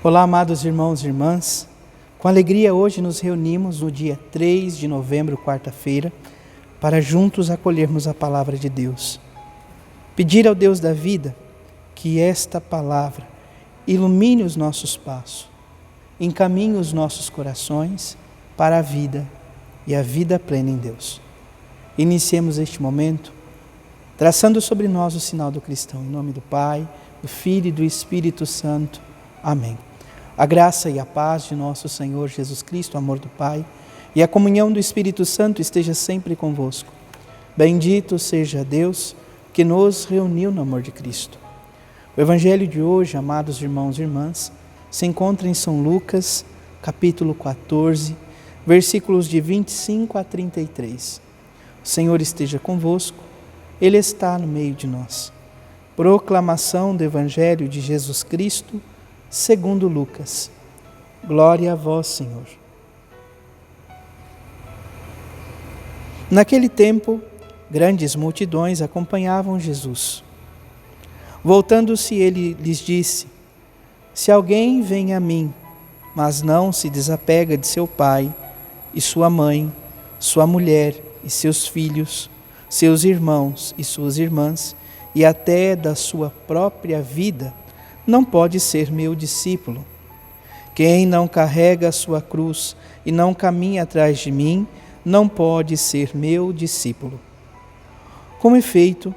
Olá, amados irmãos e irmãs. Com alegria hoje nos reunimos no dia 3 de novembro, quarta-feira, para juntos acolhermos a palavra de Deus. Pedir ao Deus da vida que esta palavra ilumine os nossos passos, encaminhe os nossos corações para a vida e a vida plena em Deus. Iniciemos este momento traçando sobre nós o sinal do cristão. Em nome do Pai, do Filho e do Espírito Santo. Amém. A graça e a paz de nosso Senhor Jesus Cristo, o amor do Pai e a comunhão do Espírito Santo esteja sempre convosco. Bendito seja Deus que nos reuniu no amor de Cristo. O Evangelho de hoje, amados irmãos e irmãs, se encontra em São Lucas, capítulo 14, versículos de 25 a 33. O Senhor esteja convosco, Ele está no meio de nós. Proclamação do Evangelho de Jesus Cristo, segundo Lucas. Glória a vós, Senhor. Naquele tempo, grandes multidões acompanhavam Jesus. Voltando-se, ele lhes disse: Se alguém vem a mim, mas não se desapega de seu pai e sua mãe, sua mulher e seus filhos, seus irmãos e suas irmãs, e até da sua própria vida, não pode ser meu discípulo. Quem não carrega a sua cruz e não caminha atrás de mim, não pode ser meu discípulo. Com efeito,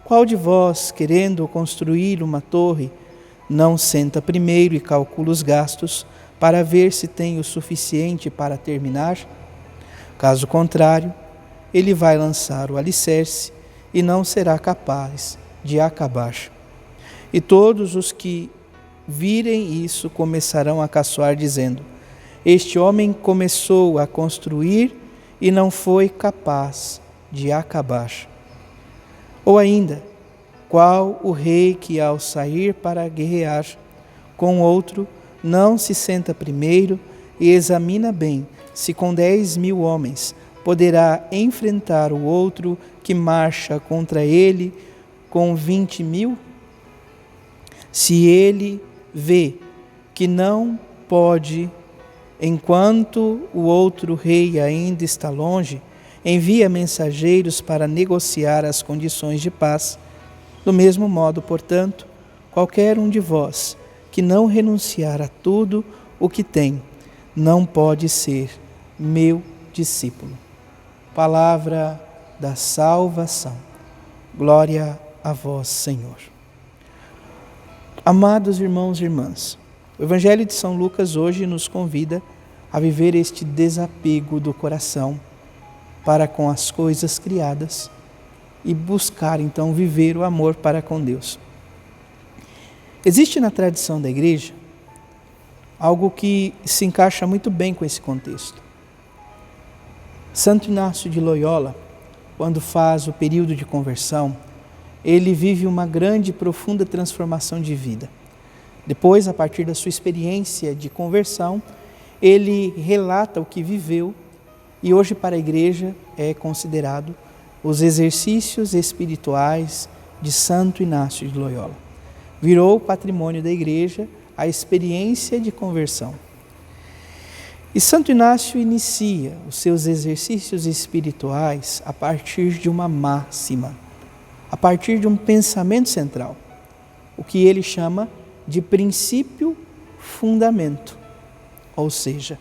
qual de vós, querendo construir uma torre, não senta primeiro e calcula os gastos para ver se tem o suficiente para terminar? Caso contrário, ele vai lançar o alicerce e não será capaz de acabar. E todos os que virem isso começarão a caçoar, dizendo: Este homem começou a construir e não foi capaz de acabar. Ou ainda, qual o rei que ao sair para guerrear com outro, não se senta primeiro e examina bem se com 10.000 homens poderá enfrentar o outro que marcha contra ele com 20.000? Se ele vê que não pode, enquanto o outro rei ainda está longe, envia mensageiros para negociar as condições de paz. Do mesmo modo, portanto, qualquer um de vós que não renunciar a tudo o que tem, não pode ser meu discípulo. Palavra da salvação. Glória a vós, Senhor. Amados irmãos e irmãs, o Evangelho de São Lucas hoje nos convida a viver este desapego do coração para com as coisas criadas e buscar então viver o amor para com Deus. Existe na tradição da Igreja algo que se encaixa muito bem com esse contexto. Santo Inácio de Loyola, quando faz o período de conversão, ele vive uma grande e profunda transformação de vida. Depois, a partir da sua experiência de conversão, ele relata o que viveu e hoje para a Igreja é considerado os exercícios espirituais de Santo Inácio de Loyola. Virou patrimônio da Igreja a experiência de conversão. E Santo Inácio inicia os seus exercícios espirituais a partir de uma máxima, a partir de um pensamento central, o que ele chama de princípio fundamento. Ou seja,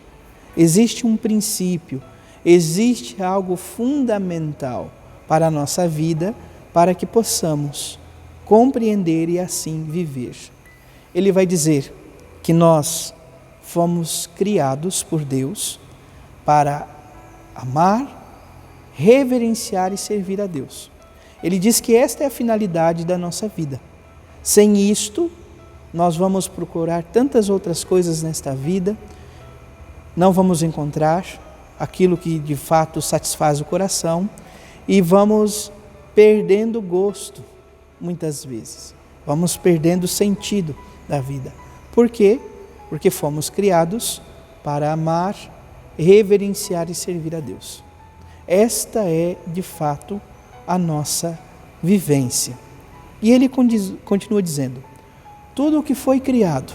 existe um princípio, existe algo fundamental para a nossa vida, para que possamos compreender e assim viver. Ele vai dizer que nós fomos criados por Deus para amar, reverenciar e servir a Deus. Ele diz que esta é a finalidade da nossa vida. Sem isto, nós vamos procurar tantas outras coisas nesta vida, não vamos encontrar aquilo que de fato satisfaz o coração e vamos perdendo o gosto, muitas vezes. Vamos perdendo o sentido da vida. Por quê? Porque fomos criados para amar, reverenciar e servir a Deus. Esta é, de fato, a nossa vivência. E ele continua dizendo: tudo o que foi criado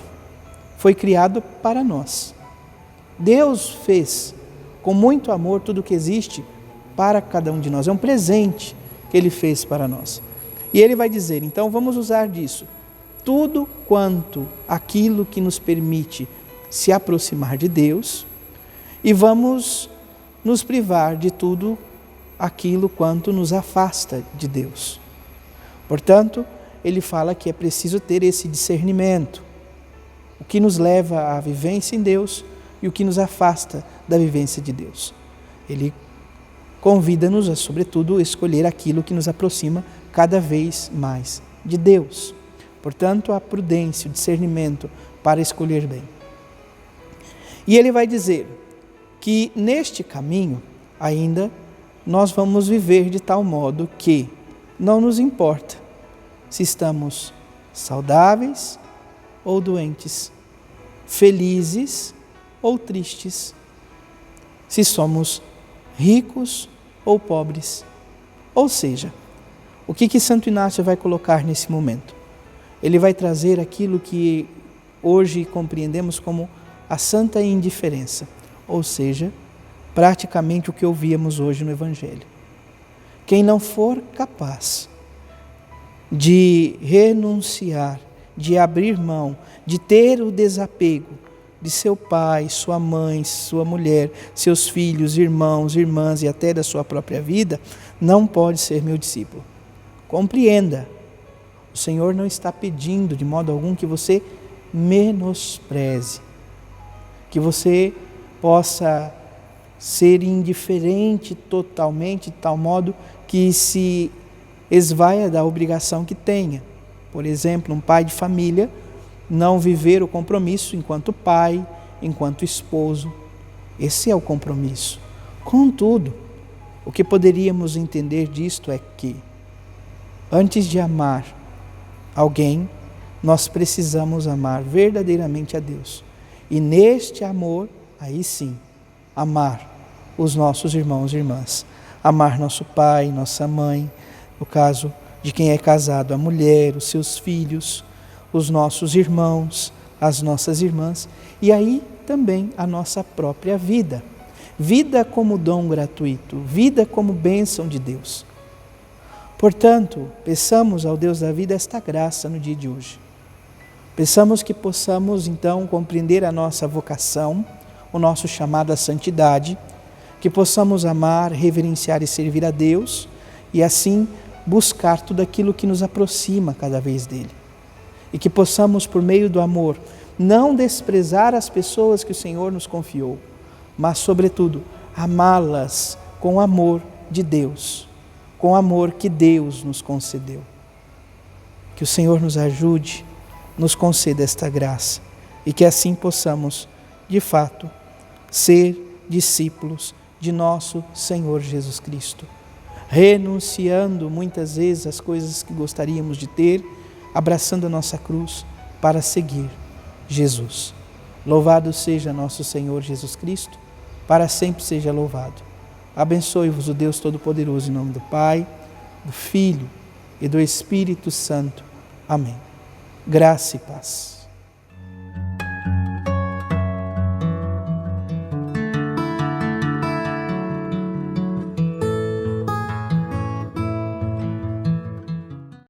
foi criado para nós. Deus fez com muito amor tudo o que existe para cada um de nós. É um presente que Ele fez para nós. E Ele vai dizer, então vamos usar disso. Tudo quanto aquilo que nos permite se aproximar de Deus, e vamos nos privar de tudo aquilo quanto nos afasta de Deus. Portanto, Ele fala que é preciso ter esse discernimento. O que nos leva à vivência em Deus e o que nos afasta da vivência de Deus. Ele convida-nos a, sobretudo, escolher aquilo que nos aproxima cada vez mais de Deus. Portanto, a prudência, o discernimento para escolher bem. E Ele vai dizer que neste caminho ainda nós vamos viver de tal modo que não nos importa se estamos saudáveis ou doentes, felizes ou tristes, se somos ricos ou pobres. Ou seja, o que Santo Inácio vai colocar nesse momento? Ele vai trazer aquilo que hoje compreendemos como a santa indiferença, ou seja, praticamente o que ouvíamos hoje no Evangelho. Quem não for capaz de renunciar, de abrir mão, de ter o desapego de seu pai, sua mãe, sua mulher, seus filhos, irmãos, irmãs e até da sua própria vida, não pode ser meu discípulo. Compreenda, o Senhor não está pedindo de modo algum que você menospreze, que você possa ser indiferente totalmente, de tal modo que se esvaia da obrigação que tenha. Por exemplo, um pai de família não viver o compromisso enquanto pai, enquanto esposo. Esse é o compromisso. Contudo, o que poderíamos entender disto é que, antes de amar alguém, nós precisamos amar verdadeiramente a Deus. E neste amor, aí sim, amar os nossos irmãos e irmãs. Amar nosso pai, nossa mãe, no caso de quem é casado, a mulher, os seus filhos, os nossos irmãos, as nossas irmãs, e aí também a nossa própria vida. Vida como dom gratuito, vida como bênção de Deus. Portanto, peçamos ao Deus da vida esta graça no dia de hoje. Peçamos que possamos então compreender a nossa vocação, o nosso chamado à santidade, que possamos amar, reverenciar e servir a Deus e assim buscar tudo aquilo que nos aproxima cada vez dele. E que possamos, por meio do amor, não desprezar as pessoas que o Senhor nos confiou, mas, sobretudo, amá-las com o amor de Deus, com o amor que Deus nos concedeu. Que o Senhor nos ajude, nos conceda esta graça e que assim possamos, de fato, ser discípulos de nosso Senhor Jesus Cristo, renunciando muitas vezes às coisas que gostaríamos de ter, abraçando a nossa cruz para seguir Jesus. Louvado seja nosso Senhor Jesus Cristo, para sempre seja louvado. Abençoe-vos o Deus Todo-Poderoso, em nome do Pai, do Filho e do Espírito Santo. Amém. Graça e paz.